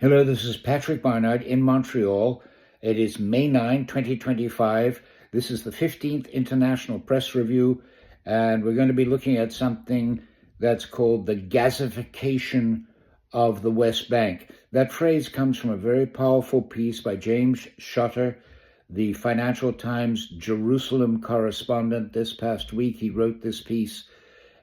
Hello, this is Patrick Barnard in Montreal. It is May 9, 2025. This is the 15th International Press Review, and we're going to be looking at something that's called the Gazafication of the West Bank. That phrase comes from a very powerful piece by James Shutter, the Financial Times Jerusalem correspondent. This past week, he wrote this piece.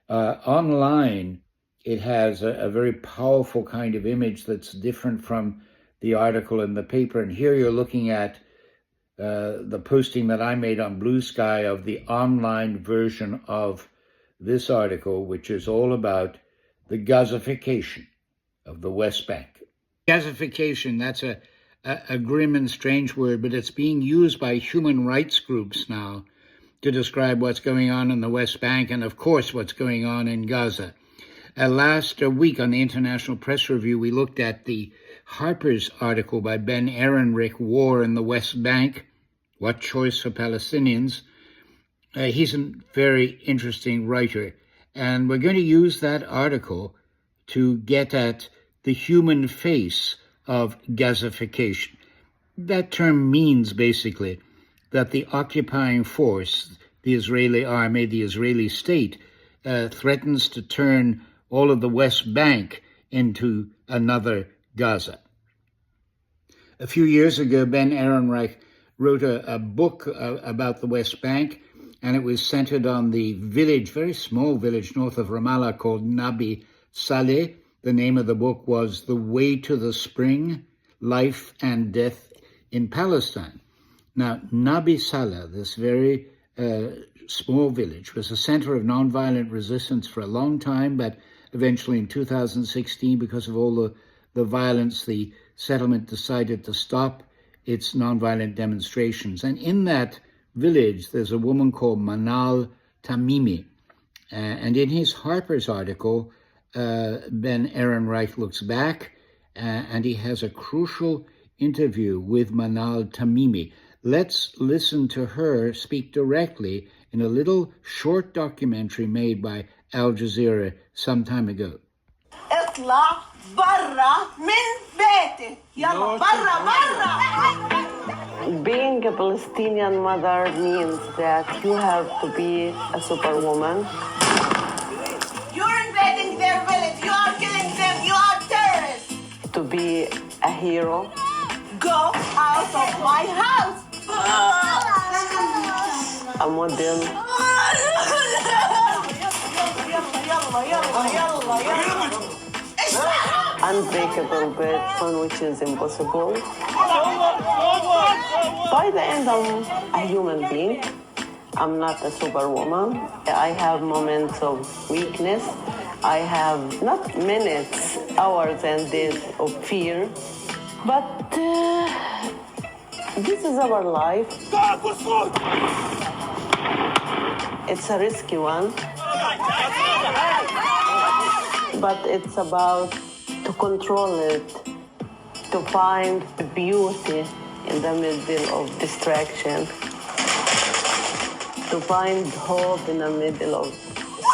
Online, it has a very powerful kind of image that's different from the article in the paper. And here you're looking at the posting that I made on Blue Sky of the online version of this article, which is all about the Gazafication of the West Bank. Gazafication, that's a grim and strange word, but it's being used by human rights groups now to describe what's going on in the West Bank and, of course, what's going on in Gaza. Last week on the International Press Review, we looked at the Harper's article by Ben Ehrenreich, War in the West Bank, What Choice for Palestinians. He's a very interesting writer, and we're going to use that article to get at the human face of Gazafication. That term means basically that the occupying force, the Israeli army, the Israeli state, threatens to turn all of the West Bank into another Gaza. A few years ago, Ben Ehrenreich wrote a book about the West Bank, and it was centered on the village, very small village north of Ramallah called Nabi Saleh. The name of the book was The Way to the Spring, Life and Death in Palestine. Now, Nabi Saleh, this very small village, was a center of nonviolent resistance for a long time, but eventually in 2016, because of all the violence, the settlement decided to stop its nonviolent demonstrations. And in that village, there's a woman called Manal Tamimi. And in his Harper's article, Ben Ehrenreich looks back and he has a crucial interview with Manal Tamimi. Let's listen to her speak directly in a little short documentary made by Al Jazeera some time ago. اطلع برا من بيتك يلا برا برا. Being a Palestinian mother means that you have to be a superwoman. You're invading their village. You are killing them. You are terrorists. To be a hero. Go out of my house. A model. Unbreakable person, which is impossible. By the end, I'm a human being. I'm not a superwoman. I have moments of weakness. I have not minutes, hours and days of fear. But this is our life. It's a risky one. But it's about to control it, to find the beauty in the middle of distraction, to find hope in the middle of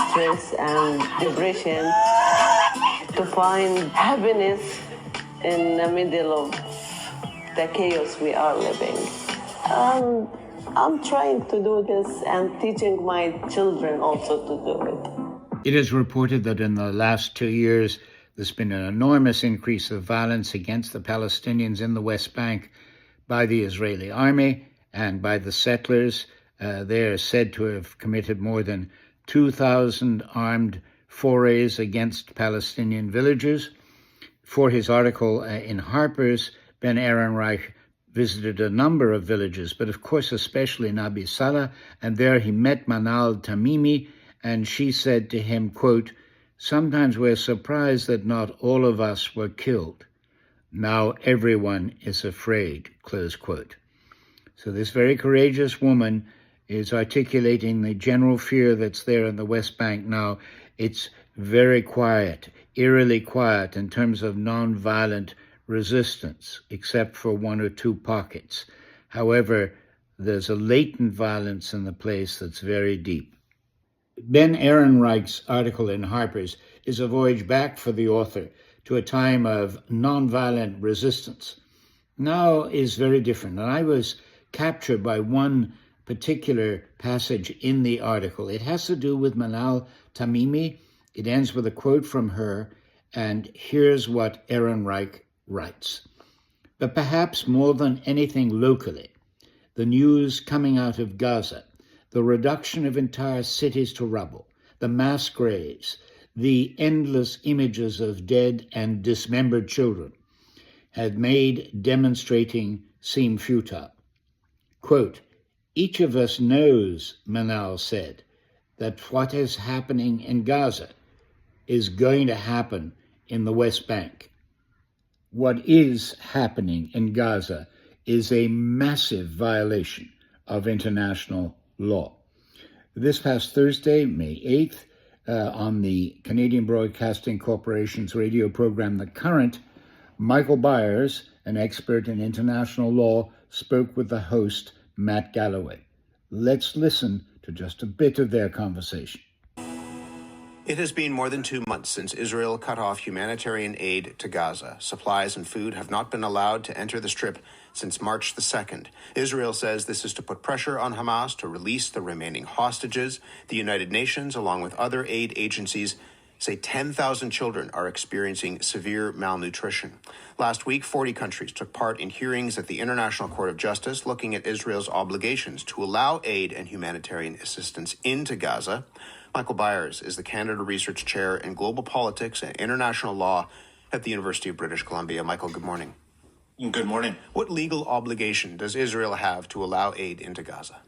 stress and depression, to find happiness in the middle of the chaos we are living. I'm trying to do this and teaching my children also to do it. It is reported that in the last 2 years, there's been an enormous increase of violence against the Palestinians in the West Bank by the Israeli army and by the settlers. They are said to have committed more than 2,000 armed forays against Palestinian villages. For his article in Harper's, Ben Ehrenreich visited a number of villages, but of course especially Nabi Saleh, and there he met Manal Tamimi, and she said to him, quote, "Sometimes we're surprised that not all of us were killed. Now everyone is afraid," close quote. So this very courageous woman is articulating the general fear that's there in the West Bank now. It's very quiet, eerily quiet in terms of nonviolent resistance, except for one or two pockets. However, there's a latent violence in the place that's very deep. Ben Ehrenreich's article in Harper's is a voyage back for the author to a time of nonviolent resistance. Now is very different. And I was captured by one particular passage in the article. It has to do with Manal Tamimi. It ends with a quote from her, and here's what Aaron Reich writes. But perhaps more than anything locally, the news coming out of Gaza, the reduction of entire cities to rubble, the mass graves, the endless images of dead and dismembered children, had made demonstrating seem futile. Quote, each of us knows, Manal said, that what is happening in Gaza is going to happen in the West Bank. What is happening in Gaza is a massive violation of international law. This past Thursday, May 8th, on the Canadian Broadcasting Corporation's radio program, The Current, Michael Byers, an expert in international law, spoke with the host, Matt Galloway. Let's listen to just a bit of their conversation. It has been more than 2 months since Israel cut off humanitarian aid to Gaza. Supplies and food have not been allowed to enter the Strip since March the 2nd. Israel says this is to put pressure on Hamas to release the remaining hostages. The United Nations, along with other aid agencies, say 10,000 children are experiencing severe malnutrition. Last week, 40 countries took part in hearings at the International Court of Justice looking at Israel's obligations to allow aid and humanitarian assistance into Gaza. Michael Byers is the Canada Research Chair in Global Politics and International Law at the University of British Columbia. Michael, good morning. Good morning. What legal obligation does Israel have to allow aid into Gaza?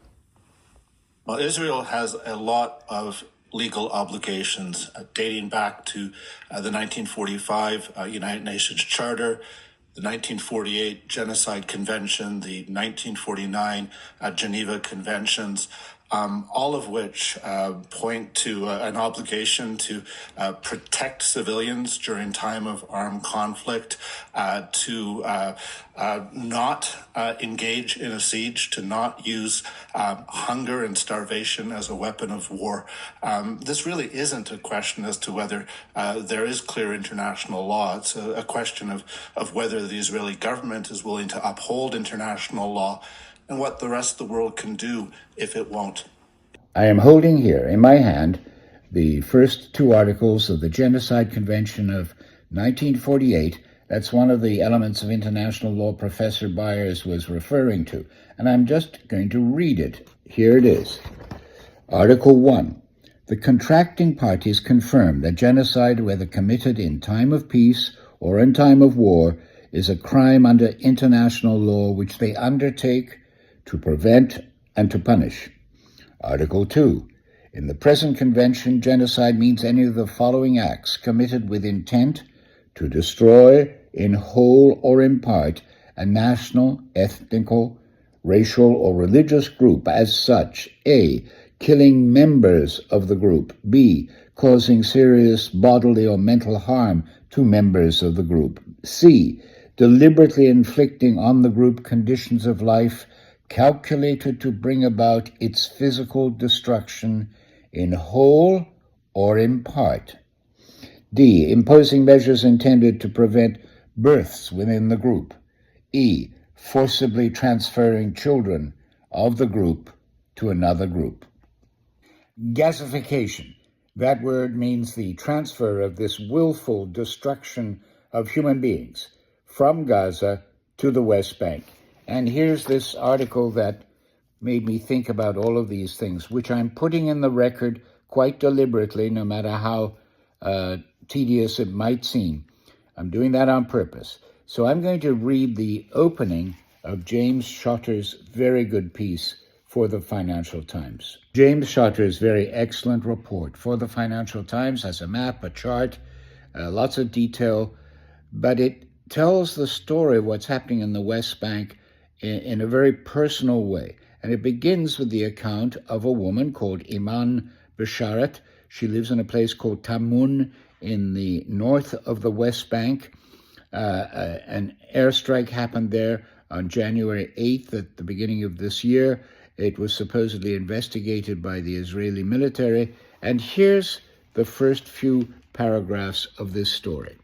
Well, Israel has a lot of legal obligations dating back to the 1945 United Nations Charter, the 1948 Genocide Convention, the 1949 Geneva Conventions, all of which point to an obligation to protect civilians during time of armed conflict, to not engage in a siege, to not use hunger and starvation as a weapon of war. This really isn't a question as to whether there is clear international law. It's a question of whether the Israeli government is willing to uphold international law and what the rest of the world can do if it won't. I am holding here in my hand the first two articles of the Genocide Convention of 1948. That's one of the elements of international law Professor Byers was referring to. And I'm just going to read it. Here it is. Article 1. The contracting parties confirm that genocide, whether committed in time of peace or in time of war, is a crime under international law which they undertake to prevent and to punish. Article 2. In the present convention, genocide means any of the following acts committed with intent to destroy, in whole or in part, a national, ethnical, racial, or religious group as such. A. Killing members of the group. B. Causing serious bodily or mental harm to members of the group. C. Deliberately inflicting on the group conditions of life calculated to bring about its physical destruction in whole or in part. D. Imposing measures intended to prevent births within the group. E. Forcibly transferring children of the group to another group. Gazafication. That word means the transfer of this willful destruction of human beings from Gaza to the West Bank. And here's this article that made me think about all of these things, which I'm putting in the record quite deliberately, no matter how tedious it might seem. I'm doing that on purpose. So I'm going to read the opening of James Schotter's very good piece for the Financial Times. James Schotter's very excellent report for the Financial Times has a map, a chart, lots of detail, but it tells the story of what's happening in the West Bank in a very personal way. And it begins with the account of a woman called Iman Basharat. She lives in a place called Tamun in the north of the West Bank. An airstrike happened there on January 8th at the beginning of this year. It was supposedly investigated by the Israeli military. And here's the first few paragraphs of this story.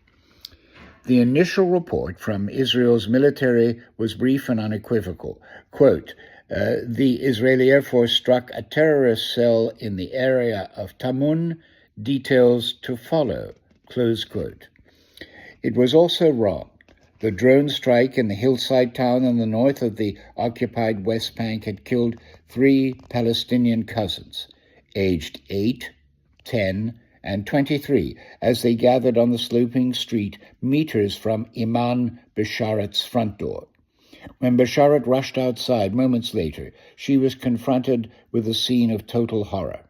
The initial report from Israel's military was brief and unequivocal. Quote, the Israeli Air Force struck a terrorist cell in the area of Tamun, details to follow, close quote. It was also wrong. The drone strike in the hillside town in the north of the occupied West Bank had killed 3 Palestinian cousins, aged 8, 10, and 23, as they gathered on the sloping street meters from Iman Bisharat's front door. When Bisharat rushed outside moments later, she was confronted with a scene of total horror.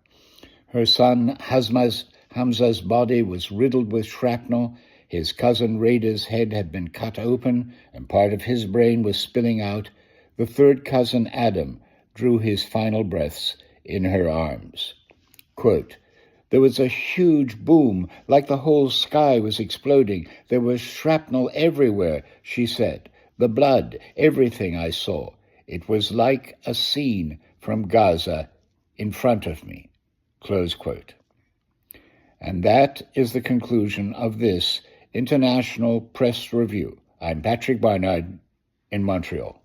Her son Hamza's body was riddled with shrapnel. His cousin Raida's head had been cut open, and part of his brain was spilling out. The third cousin, Adam, drew his final breaths in her arms. Quote, there was a huge boom, like the whole sky was exploding. There was shrapnel everywhere, she said. The blood, everything I saw. It was like a scene from Gaza in front of me. Close quote. And that is the conclusion of this International Press Review. I'm Patrick Barnard in Montreal.